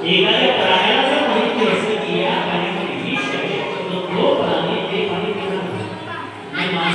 एखाद्या प्राण्याला जर माहिती असेल की या पाण्यामध्ये विष आहे तर तो प्राणी ते पाणी पिणार नाही.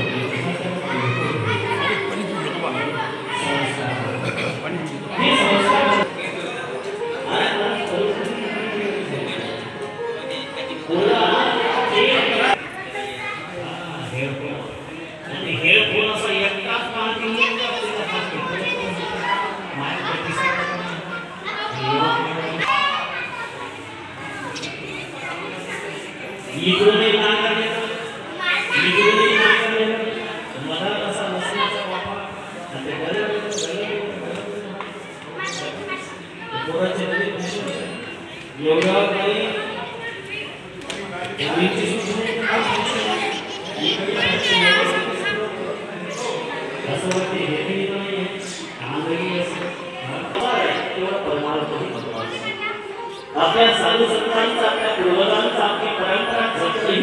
आपल्या साधू संतांचा आपल्या पूर्वजांचा आपली परंपरा जपली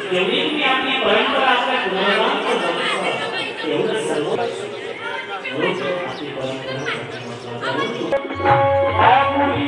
जेवढी तुम्ही आपली परंपरा आपल्या पूर्वजांचा जपता तेवढं सर्व आपली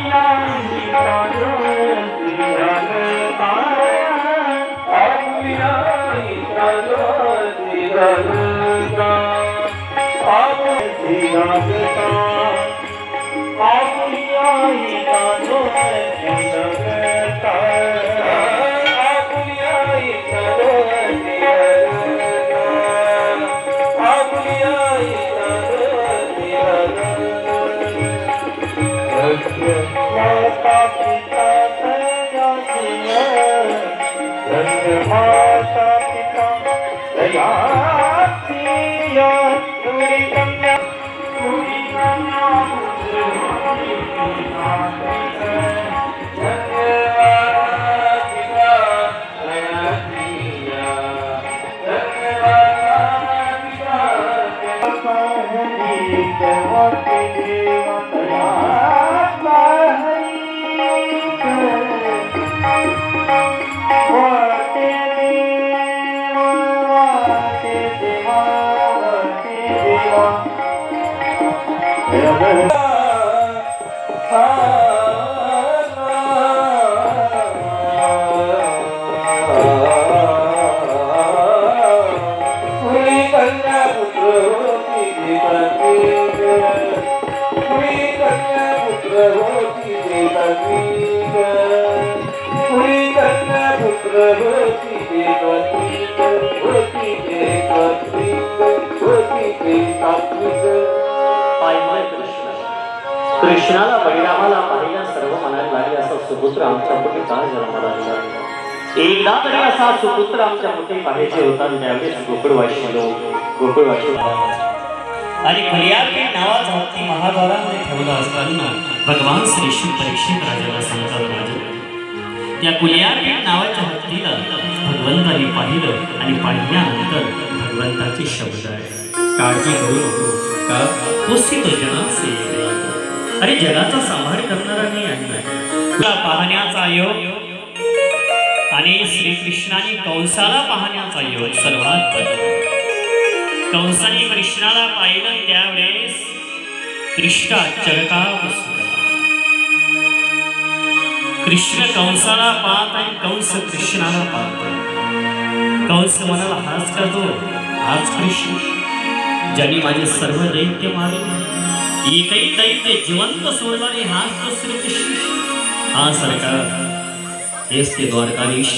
कृष्णाला बळीरामाला पाहिला सर्व मनात लागले असा सुपुत्र आमच्या पोटी का जन्माला आला एकदा तरी असा सुपुत्र आमच्या पोटी पाहायचे होता त्यावेळेस गोकुळवाशी आणि खलियारके नावाचा हत्ती महाद्वारामध्ये ठेवला असताना भगवान श्री शिव परीक्षित राजाला सांगतात राजा या कुलियारके नावाच्या हत्तीला भगवंताने पाहिलं आणि पाहिल्यानंतर भगवंताचे शब्द आहे काळजी करू नको का तोसी तो जनाचे अरे जगाचा सांभाळ करणारा मी आहे तुला पाहण्याचा योग आणि श्रीकृष्णाने कंसाला पाहण्याचा योग सर्वात कंसाने कृष्णाला पाहिलं त्यावेळेस कृष्ण चरकाव कृष्ण कंसाला पाहत आणि कंस कृष्णाला पाहत कंस मनाला हास करतो आज कृष्ण ज्यांनी माझे सर्व दैत्य मारले एकही दैत्य जिवंत सोडणारे हाच तो श्रीकृष्ण हा सरकार हेच ते द्वारकाधीश